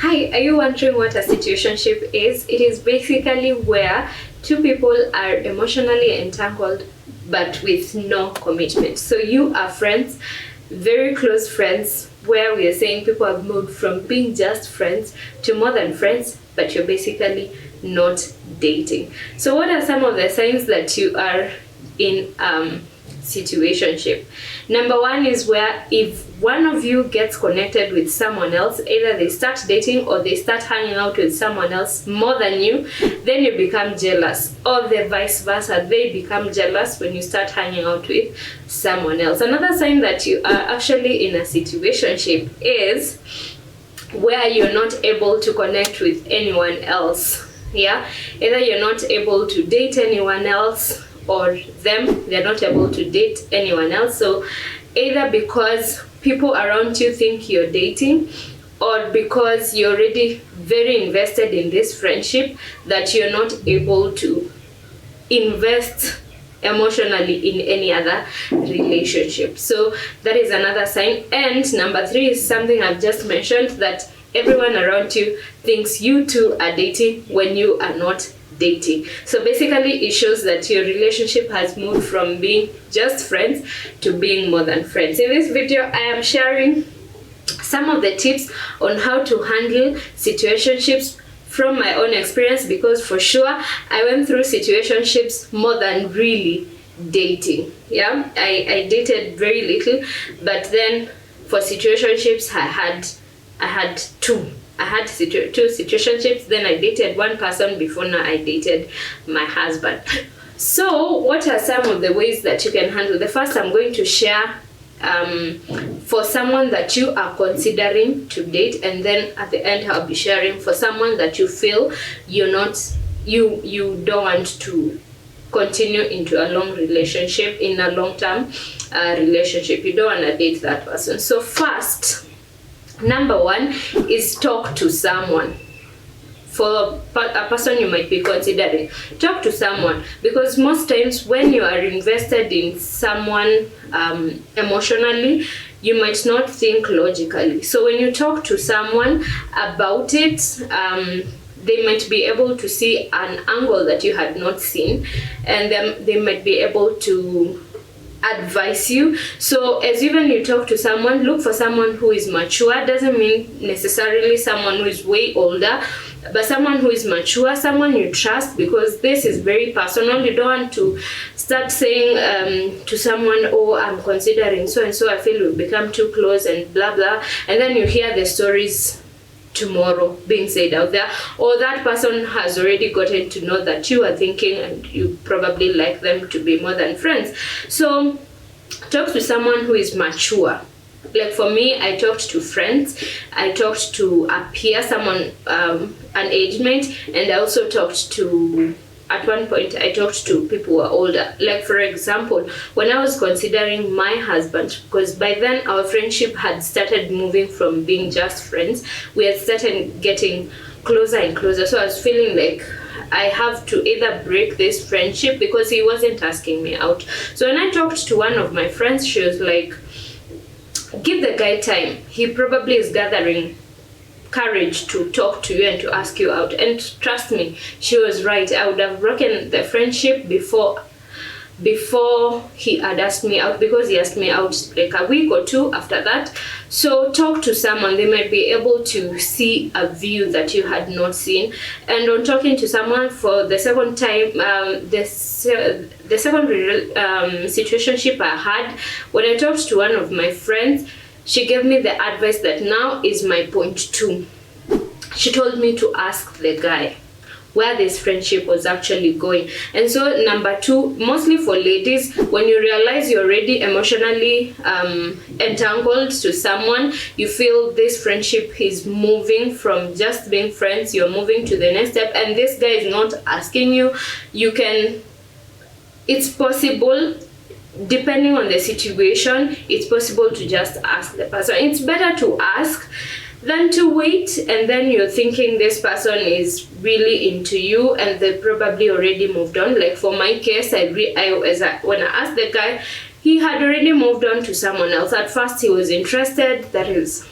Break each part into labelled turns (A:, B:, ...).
A: Hi, are you wondering what a situationship is? It is basically where two people are emotionally entangled but with no commitment. So you are friends, very close friends, where we are saying people have moved from being just friends to more than friends, but you're basically not dating. So what are some of the signs that you are in situationship? Number one is where if one of you gets connected with someone else, either they start dating or they start hanging out with someone else more than you, then you become jealous, or the vice versa, they become jealous when you start hanging out with someone else. Another sign that you are actually in a situationship is where you're not able to connect with anyone else. Either you're not able to date anyone else, or they're not able to date anyone else. So either because people around you think you're dating, or because you're already very invested in this friendship that you're not able to invest emotionally in any other relationship. So that is another sign. And number three is something I've just mentioned, that everyone around you thinks you two are dating when you are not dating. So basically it shows that your relationship has moved from being just friends to being more than friends. In this video I am sharing some of the tips on how to handle situationships from my own experience, because for sure I went through situationships more than really dating. I dated very little, but then for situationships I had two situationships. Then I dated one person before now I dated my husband. So what are some of the ways that you can handle? The first I'm going to share for someone that you are considering to date, and then at the end I'll be sharing for someone that you feel you don't want to continue into a long relationship, in a long-term relationship. You don't want to date that person. So first, number one is talk to someone. For a person you might be considering, talk to someone, because most times when you are invested in someone emotionally, you might not think logically. So when you talk to someone about it, they might be able to see an angle that you had not seen, and then they might be able to advise you. So as even you talk to someone, look for someone who is mature. Doesn't mean necessarily someone who is way older, but someone who is mature, someone you trust, because this is very personal. You don't want to start saying to someone, oh, I'm considering so and so, I feel we've become too close and blah blah, and then you hear the stories tomorrow being said out there, or that person has already gotten to know that you are thinking and you probably like them to be more than friends. So talk to someone who is mature. Like for me, I talked to friends, I talked to a peer, someone an age mate, and I also talked to, at one point I talked to people who are older. Like for example, when I was considering my husband, because by then our friendship had started moving from being just friends, we had started getting closer and closer. So I was feeling like I have to either break this friendship, because he wasn't asking me out. So when I talked to one of my friends, she was like, give the guy time, he probably is gathering courage to talk to you and to ask you out. And trust me, she was right. I would have broken the friendship before he had asked me out, because he asked me out like a week or two after that. So talk to someone. They might be able to see a view that you had not seen. And on talking to someone for the second time, the second situationship I had, when I talked to one of my friends, she gave me the advice that now is my point two. She told me to ask the guy where this friendship was actually going. And so number two, mostly for ladies, when you realize you're already emotionally entangled to someone, you feel this friendship is moving from just being friends, you're moving to the next step, and this guy is not asking you, it's possible, depending on the situation, it's possible to just ask the person. It's better to ask than to wait, and then you're thinking this person is really into you and they probably already moved on. Like for my case, when I asked the guy, he had already moved on to someone else. At first he was interested, that is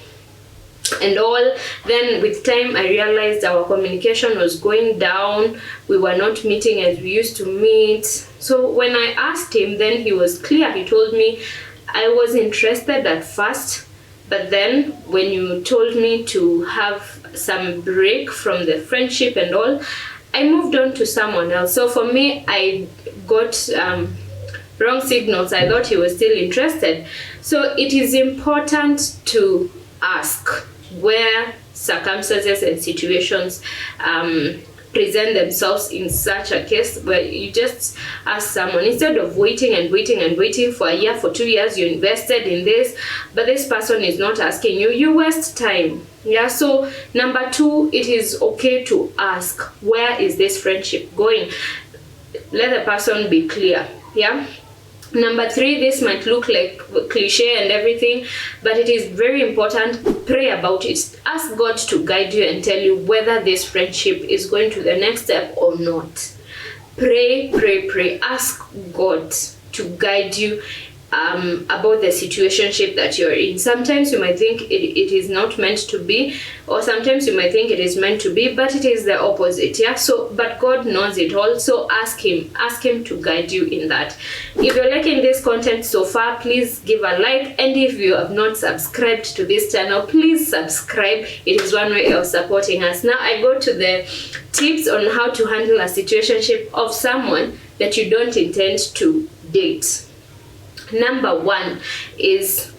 A: and all. Then with time I realized our communication was going down. We were not meeting as we used to meet. So when I asked him, then he was clear. He told me, I was interested at first, but then when you told me to have some break from the friendship and all, I moved on to someone else. So for me, I got wrong signals. I thought he was still interested. So it is important to ask where circumstances and situations present themselves in such a case, where you just ask someone, instead of waiting and waiting and waiting for a year, for 2 years, you invested in this, but this person is not asking you, you waste time. Yeah, so number 2, it is okay to ask, where is this friendship going? Let the person be clear. Yeah. Number 3, this might look like cliche and everything, but it is very important. Pray about it. Ask God to guide you and tell you whether this friendship is going to the next step or not. Pray, pray, pray. Ask God to guide you about the situationship that you're in. Sometimes you might think it is not meant to be, or sometimes you might think it is meant to be, but it is the opposite. Yeah, so but God knows it all, so ask him to guide you in that. If you're liking this content so far, please give a like, and if you have not subscribed to this channel, please subscribe. It is one way of supporting us. Now I go to the tips on how to handle a situationship of someone that you don't intend to date. Number 1 is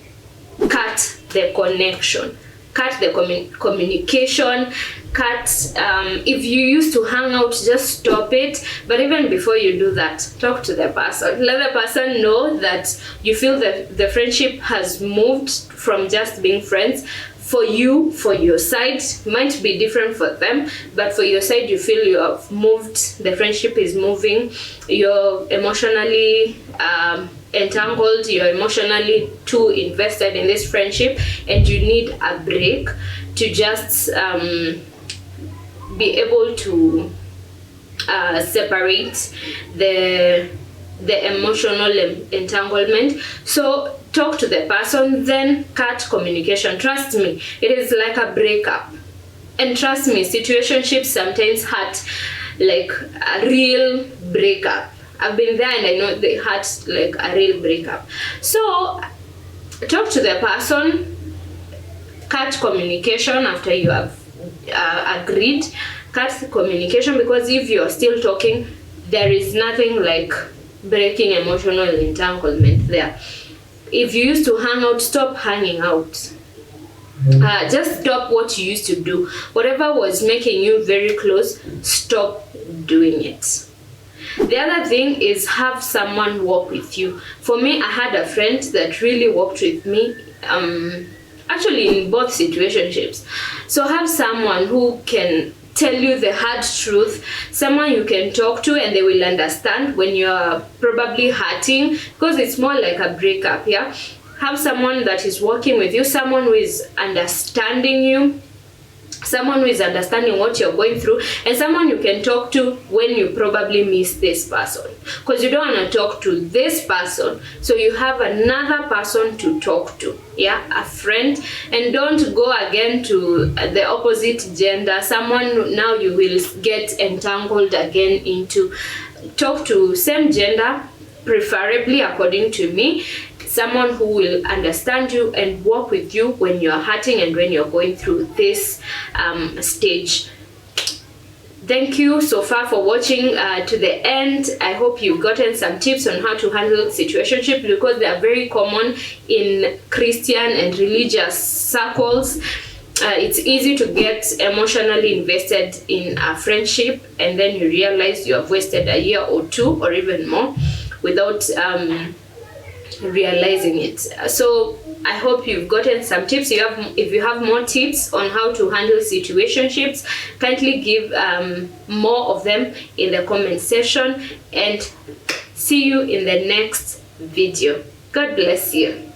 A: cut the connection. Cut the communication. Cut, if you used to hang out, just stop it. But even before you do that, talk to the person. Let the person know that you feel that the friendship has moved from just being friends. For you, for your side, might be different for them, but for your side, you feel you have moved, the friendship is moving, you're emotionally entangled, you're emotionally too invested in this friendship, and you need a break to just be able to separate the emotional entanglement. So talk to the person, then cut communication. Trust me, it is like a breakup. And trust me, situationships sometimes hurt like a real breakup. I've been there and I know they hurt like a real breakup. So talk to the person, cut communication after you have agreed. Cut communication, because if you're still talking, there is nothing like breaking emotional entanglement there. If you used to hang out, stop hanging out. Just stop what you used to do. Whatever was making you very close, stop doing it. The other thing is have someone walk with you. For me, I had a friend that really walked with me, actually in both situationships. So have someone who can tell you the hard truth, someone you can talk to and they will understand when you're probably hurting, because it's more like a breakup. Yeah, have someone that is working with you, someone who is understanding you, someone who is understanding what you're going through, and someone you can talk to when you probably miss this person, because you don't want to talk to this person, so you have another person to talk to. Yeah, a friend. And don't go again to the opposite gender, someone now you will get entangled again into. Talk to same gender, preferably, according to me, someone who will understand you and work with you when you're hurting and when you're going through this stage. Thank you so far for watching to the end. I hope you've gotten some tips on how to handle situationships, because they are very common in Christian and religious circles. It's easy to get emotionally invested in a friendship, and then you realize you have wasted a year or 2 or even more without realizing it. So I hope you've gotten some tips. If you have more tips on how to handle situationships, kindly give more of them in the comment section, and see you in the next video. God bless you.